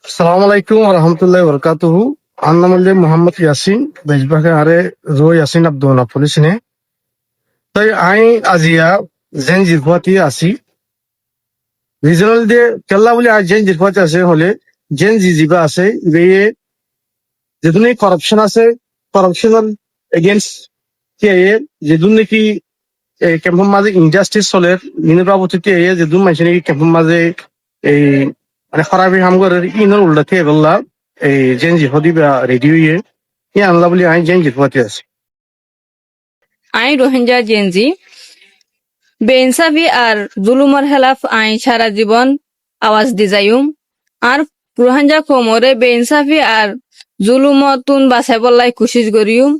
আসসালামু আলাইকুম রহমতুল্লাহ বরকাতুহু। আমার নাম হল মোহাম্মদ ইয়াসিন, বেশবাকে আরে রো ইয়াসিন আব্দুল পুলিশনে। তাই আই আজিয়া জেন জিরফাতি আসি রিজনাল দে কেল্লা বলে আজ জেন জিরফাতি আছে হলে জেন জিবা আছে ইয়ে যেদুন করাপশন আছে, করাপশনাল এগেইনস্ট কে যেদুন নাকি কেম্পের মাঝে ইনজাস্টিস চলে মিনের বাবতিতে যেদুন মানুষ নাকি কেম্পের মাঝে এই মানে খরাবি হাম করে ইনর উল্টাতে বললা এই জেনজি হদিবা রেডিও ই আনলা বলে আই জেনজি হতে আছে। আইন রোহিঙ্গা জেনজি বেইনসাফি আর জুলুমর খেলাফ আইন সারা জীবন আওয়াজ দি যাইম। আর রোহিঙ্গা কোমরে বেইনসাফি আর জুলুমতুন বাছাই বল্লাই কুশিস করিম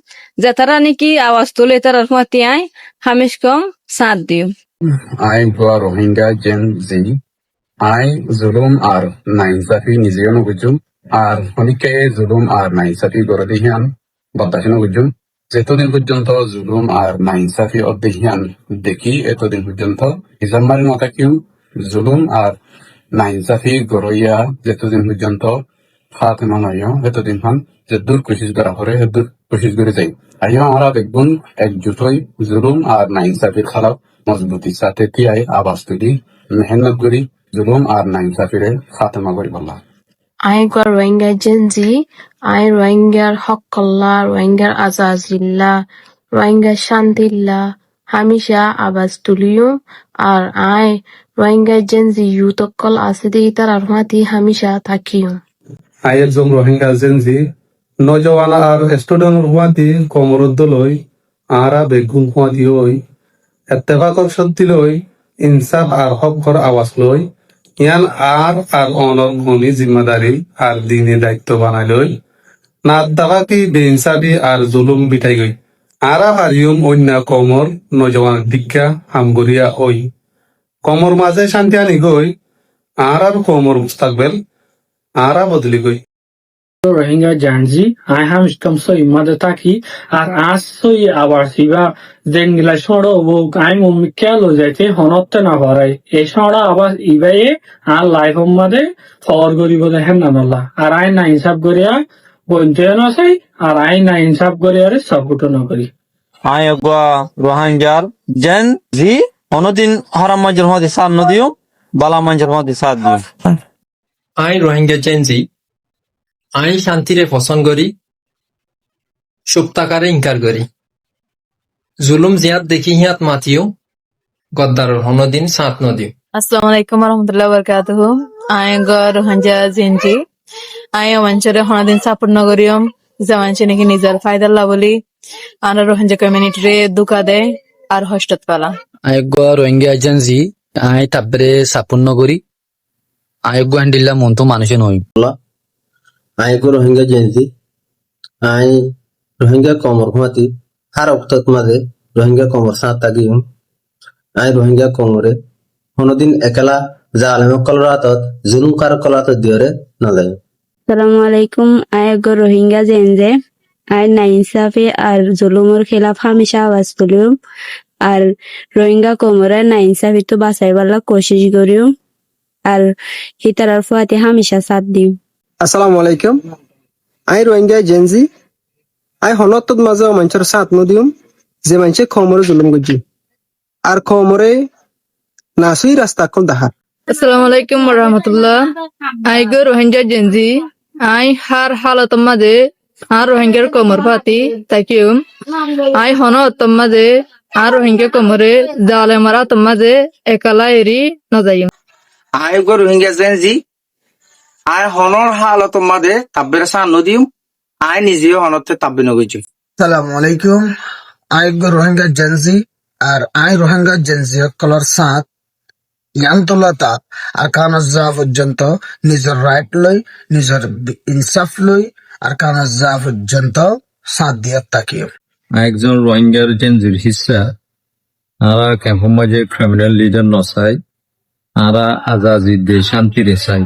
যে তারা নাকি আওয়াজ তুলে তারার মতি আই হামিশ কম সাথ দিম। আই ভুয়া রোহিঙ্গা জেন জি আই জুলুম আর নাইনসাফি নিজেও নগুজুম আর অনেকে জুলুম আর নাইনসাফি করে দিহিয়ান বদাসে নগুজুম। যেতদিন পর্যন্ত জুলুম আর নাইনসাফি অদেহিয়ান দেখি এতদিন পর্যন্ত হিজাম্মারি মতা কিউ জুলুম আর নাইনসাফি গরইয়া যেতদিন পর্যন্ত ফাতেমা নয় এতদিন খান যে দূর কোশিশ করা করে দূর কোশিশ করে যাই। আইও আমরা দেখুন একজুট হই জুলুম আর নাইনসাফির খারাপ মজবুতির সাথে তিয়াই আবাস তুলি মেহনত করি জুলুম আর নাইনসাফিরে খাতেমা করি বললাম। আই গর রোহিঙ্গা জেনজি আই রোহিঙ্গার হকল্লা রোহিঙ্গার আজাজিল্লা রোহিঙ্গার শান্তিল্লা হামিশা আবাজ তুলিও আর আই রোহিঙ্গা জেনজি ইউতকল আছে দি তার আরমাতি হামিশা থাকিও। আই একজন রোহিঙ্গা জেনজি নজওয়ান আর স্টুডেন্ট হুয়াতি কমরদ্দ লই আরা বেগুন হুয়াতি হই এত্তেফাকর সত্যি লই ইনসাফ আর হক ঘর আওয়াজ লই ইয়ান আর অনর ভূমি জিম্মাদারি আর দিনে দায়িত্ব বানাই লই নাত দাবা কি বেইনসাফি আর জুলুম বিটাই গই আরা হারিয়ম অন্য কমর নজওয়ান দীক্ষা হামগরিয়া ওই কমর মাঝে শান্তি আনি গই আর কমর মুস্তাকবেল আরা বদলি গই। রোহিঙ্গা জানজি আই হাম কম সই মাদে থাকি আর আজ সই আবার সিবা জেনগিলা সড়ো ও আই মম্মি কেলো যাইতে হনতে না পারাই এই সড়া আবার ইবাইয়ে আর লাইফ মাদে ফর গরিব দেখেন না নলা আর আই না ইনসাফ করিয়া বইতে আছে আর আই না ইনসাফ করিয়া সাপোর্ট না করি। আই গা রোহিঙ্গার জেন জি অনদিন হারাম মঞ্জুর হতে সাথ নদিও বালা মঞ্জুর হতে সাথ দিও। আই রোহিঙ্গা জেনজি আই শান্তিরে পছন্দ করি সুপ্তাকারে ইনকার করি জুলুম জিয়াত দেখি হিয়াত মাতিও গদ্দারর হনদিন সাথ নদিও। আসসালামু আলাইকুম রহমতুল্লাহ বরকাতুহু। আই গর রোহিঙ্গা জেনজি আই অমাঞ্চরে হনদিন সাপোর্ট নগরিয়ম জামানছে নাকি নিজের ফায়দার লাভলি আর রোহিঙ্গা কমিউনিটিরে দুকা দেয় আর হস্টত পালা। আয়োগ্য রোহিঙ্গা জেনজি আই তাবরে সাপন্ন করি আয়োগ্য হ্যান্ডিল্লা মন তো মানুষে নই। আয়োগ্য রোহিঙ্গা জেনজি আই রোহিঙ্গা কমর ঘুমাতি আর অক্তত মাঝে রোহিঙ্গা কমর সাঁত তাগিম আই রোহিঙ্গা কমরে কোনদিন একেলা যা আলমকল রাতত জুলুম কার কলাতত দিয়রে নলে। আসসালামু আলাইকুম। আয়োগ্য রোহিঙ্গা জেনজে আই নাইনসাফি আর জুলুমর খেলাফ হামেশা আওয়াজ তুলিম আর রোহিঙ্গা কোমরে নাইনসাফি তো বাঁচাই বালা কোশিশ করিম আর হিতারার ফুয়াতে হামেশা সাথ দিম। আসসালামু আলাইকুম। আই রোহিঙ্গা জেনজি আই হনত মাঝে মানুষের সাথ নদিম যে মানুষে খমরে জুলুম করছি আর খমরে নাসুই রাস্তা কল দাহার। আসসালামু আলাইকুম রহমতুল্লাহ। আই গো রোহিঙ্গা জেনজি আই হার হালত মাঝে আর রোহিঙ্গার কোমর ফাতি তাকিও আই হনত মাঝে আর রোহিঙ্গা কোমরে জালে মারা মাঝে একালা এরি নজাইম। আই গো রোহিঙ্গা জেনজি আই হনর হালত মাঝে তাব্বের সান নদিম আই নিজেও হনতে তাব্বে নগেছি। আসসালামু আলাইকুম। আই গো রোহিঙ্গা জেনজি আর আই রোহিঙ্গা জেনজি কলার সাথ ইয়ান্তলতা আর কানজা পর্যন্ত নিজের রাইট লই নিজের ইনসাফ লই আর কানজা পর্যন্ত সাথ দিয়ে তাকিও। একজন রোহিঙ্গার জেনজির হিসা আরা ক্যাম্পের মাঝে ক্রিমিনাল লিডার নসাই আরা আজাজি দে শান্তি রে চাই।